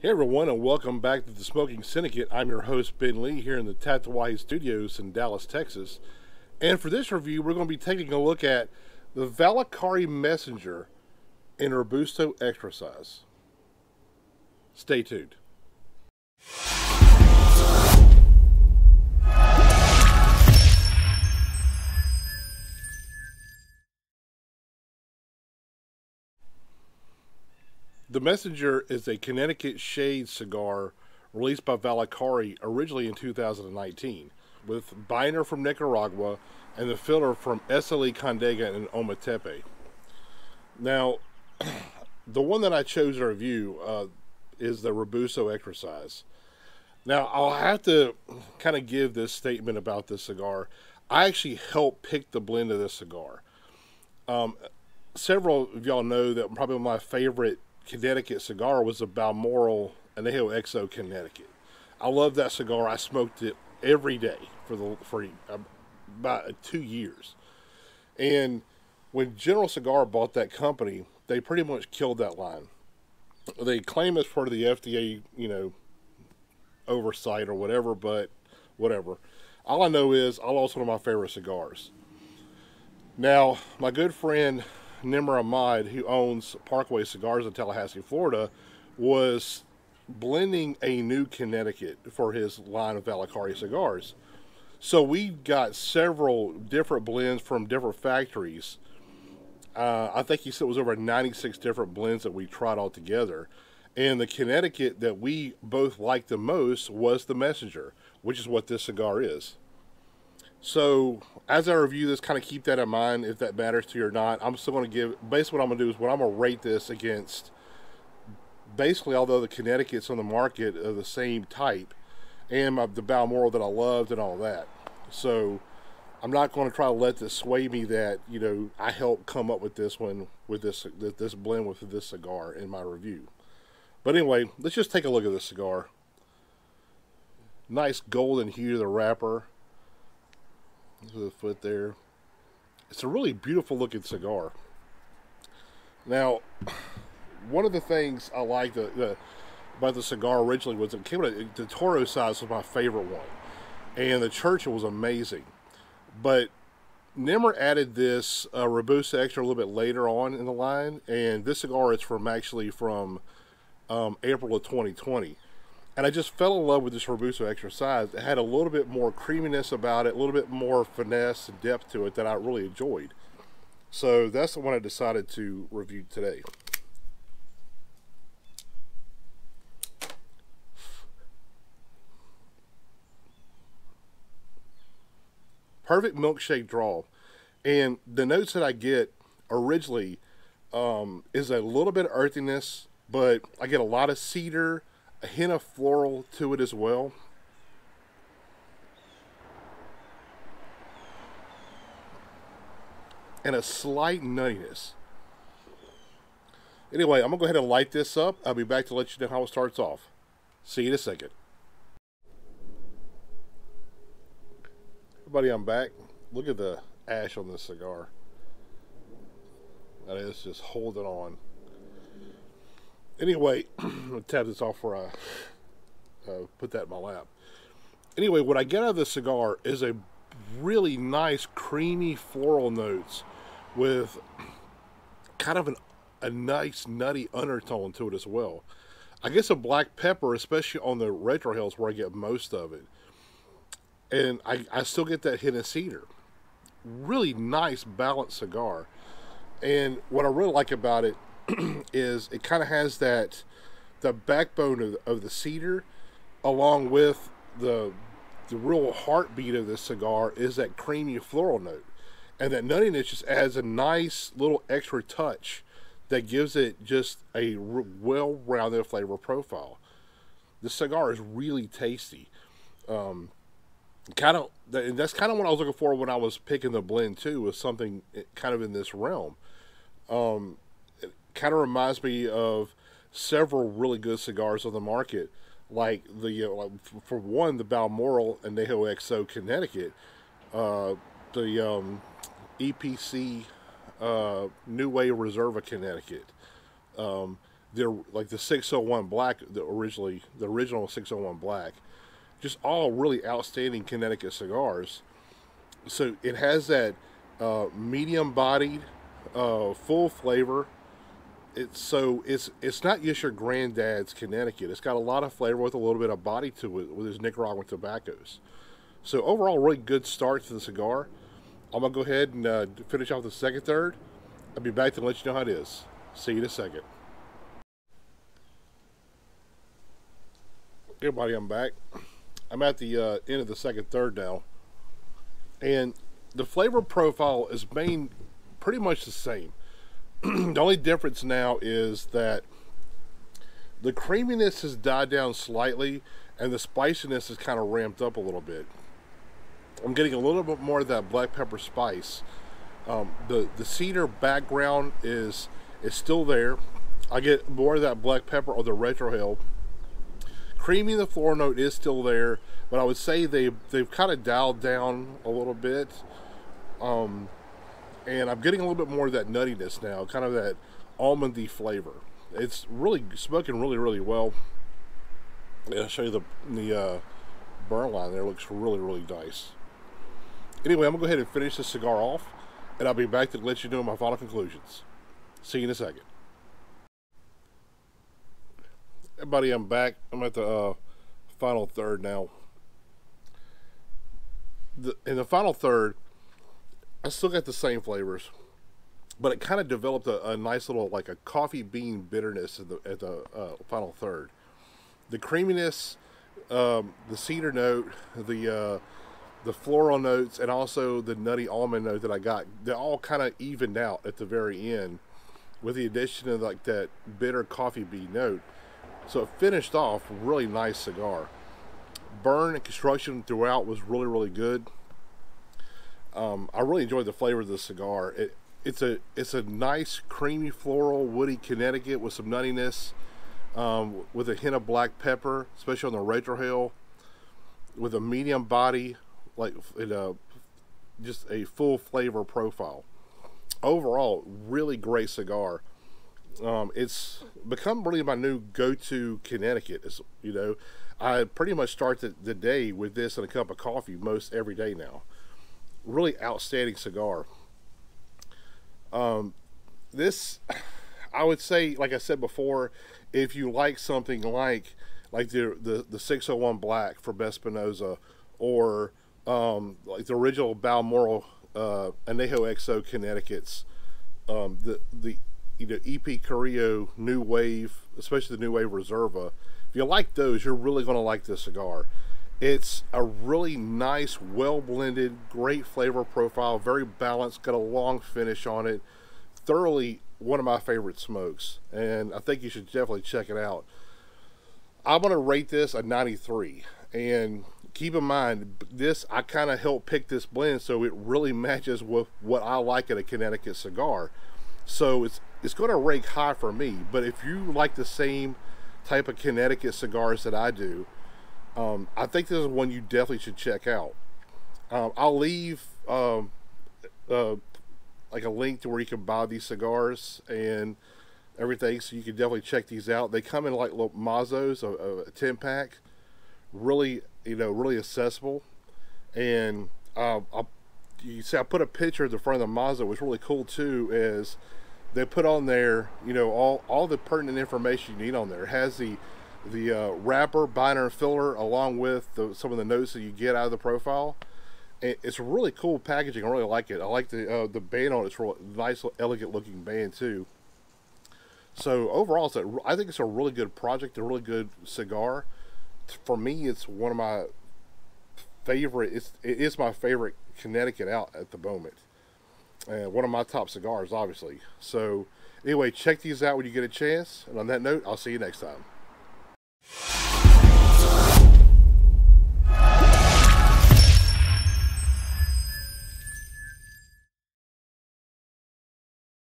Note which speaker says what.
Speaker 1: Hey everyone, and welcome back to the Smoking Syndicate. I'm your host Ben Lee here in the Tatawai Studios in Dallas, Texas. And for this review, we're going to be taking a look at the Valacari Messenger in Robusto extra size. Stay tuned. The Messenger is a Connecticut shade cigar released by Valacari originally in 2019, with binder from Nicaragua and the filler from SLE Condega and Ometepe. Now, the one that I chose to review is the Robusto extra size. Now, I'll have to kind of give this statement about this cigar. I actually helped pick the blend of this cigar. Several of y'all know that probably my favorite Connecticut cigar was the Balmoral Añejo XO Connecticut. I love that cigar. I smoked it every day for about 2 years. And when General Cigar bought that company, they pretty much killed that line. They claim it's part of the FDA, oversight or whatever, but whatever. All I know is I lost one of my favorite cigars. Now, my good friend Nimr Ahmad, who owns Parkway Cigars in Tallahassee, Florida, was blending a new Connecticut for his line of Valacari cigars. So we got several different blends from different factories. I think he said it was over 96 different blends that we tried all together. And the Connecticut that we both liked the most was the Messenger, which is what this cigar is. So, as I review this, kind of keep that in mind if that matters to you or not. I'm still going to give, basically what I'm going to do is I'm going to rate this against, basically, although the Connecticut's on the market of the same type, and the Balmoral that I loved and all that. So, I'm not going to try to let this sway me that, I helped come up with this one, with this blend with this cigar in my review. But anyway, let's just take a look at this cigar. Nice golden hue to the wrapper. The foot there. It's a really beautiful looking cigar. Now, one of the things I liked about the cigar originally was it came in the Toro size was my favorite one, and the Churchill was amazing. But Nimr added this Robusto extra a little bit later on in the line, and this cigar is from April of 2020. And I just fell in love with this Robusto extra size. It had a little bit more creaminess about it, a little bit more finesse and depth to it that I really enjoyed. So that's the one I decided to review today. Perfect milkshake draw. And the notes that I get originally is a little bit of earthiness, but I get a lot of cedar, a hint of floral to it as well. And a slight nuttiness. Anyway, I'm going to go ahead and light this up. I'll be back to let you know how it starts off. See you in a second. Everybody, I'm back. Look at the ash on this cigar. That is just holding on. Anyway, I'm going to tap this off before I put that in my lap. Anyway, what I get out of this cigar is a really nice creamy floral notes with kind of a nice nutty undertone to it as well. I guess a black pepper, especially on the retrohales where I get most of it. And I still get that hint of cedar. Really nice balanced cigar. And what I really like about it is it kind of has the backbone of the cedar, along with the real heartbeat of this cigar is that creamy floral note, and that nuttiness just adds a nice little extra touch that gives it just a well-rounded flavor profile. The cigar is really tasty. And that's kind of what I was looking for when I was picking the blend too, was something kind of in this realm. Kind of reminds me of several really good cigars on the market, like for one, the Balmoral Añejo XO Connecticut, the EPC New Way Reserva Connecticut, they're like the 601 Black, the original 601 Black, just all really outstanding Connecticut cigars. So it has that medium bodied, full flavor. It's not just your granddad's Connecticut. It's got a lot of flavor with a little bit of body to it with his Nicaraguan tobaccos. So overall, really good start to the cigar. I'm gonna go ahead and finish off the second third. I'll be back to let you know how it is. See you in a second. Hey everybody, I'm back. I'm at the end of the second third now, and the flavor profile is pretty much the same. The only difference now is that the creaminess has died down slightly, and the spiciness is kind of ramped up a little bit. I'm getting a little bit more of that black pepper spice. The cedar background is still there. I get more of that black pepper or the retrohale. Creamy, the floral note is still there, but I would say they've kind of dialed down a little bit. And I'm getting a little bit more of that nuttiness now, kind of that almondy flavor. It's really smoking really well. Yeah, I'll show you the burn line there. It looks really nice. Anyway, I'm gonna go ahead and finish this cigar off, and I'll be back to let you know my final conclusions. See you in a second. Everybody, I'm back. I'm at the final third now. In the final third, I still got the same flavors, but it kind of developed a nice little, like a coffee bean bitterness at the final third. The creaminess, the cedar note, the floral notes, and also the nutty almond note that I got, they all kind of evened out at the very end with the addition of like that bitter coffee bean note. So it finished off a really nice cigar. Burn and construction throughout was really good. I really enjoyed the flavor of the cigar. It's a nice creamy floral woody Connecticut with some nuttiness, with a hint of black pepper, especially on the retrohale, with a medium body, like just a full flavor profile. Overall, really great cigar. It's become really my new go-to Connecticut. You know, I pretty much start the day with this and a cup of coffee most every day now. Really outstanding cigar. This, I would say, like I said before, if you like something like the 601 Black from Espinosa, or like the original Balmoral Anejo XO Connecticut's, the EP Carrillo New Wave, especially the New Wave Reserva. If you like those, you're really going to like this cigar. It's a really nice, well-blended, great flavor profile, very balanced, got a long finish on it. Thoroughly one of my favorite smokes, and I think you should definitely check it out. I'm going to rate this a 93, and keep in mind, I kind of helped pick this blend so it really matches with what I like in a Connecticut cigar. So it's going to rank high for me, but if you like the same type of Connecticut cigars that I do, I think this is one you definitely should check out. I'll leave like a link to where you can buy these cigars and everything, so you can definitely check these out. They come in like little Mazos, a 10-pack, really, really accessible. And you see, I put a picture of the front of the Mazo. What's really cool too is they put on there, all the pertinent information you need on there. It has the wrapper, binder, and filler, along with some of the notes that you get out of the profile. It's really cool packaging. I really like it. I like the band on it. It's a real nice, elegant looking band too. So overall, I think it's a really good project, a really good cigar. For me, it's one of my favorite. It is my favorite Connecticut out at the moment. One of my top cigars, obviously. So anyway, check these out when you get a chance. And on that note, I'll see you next time.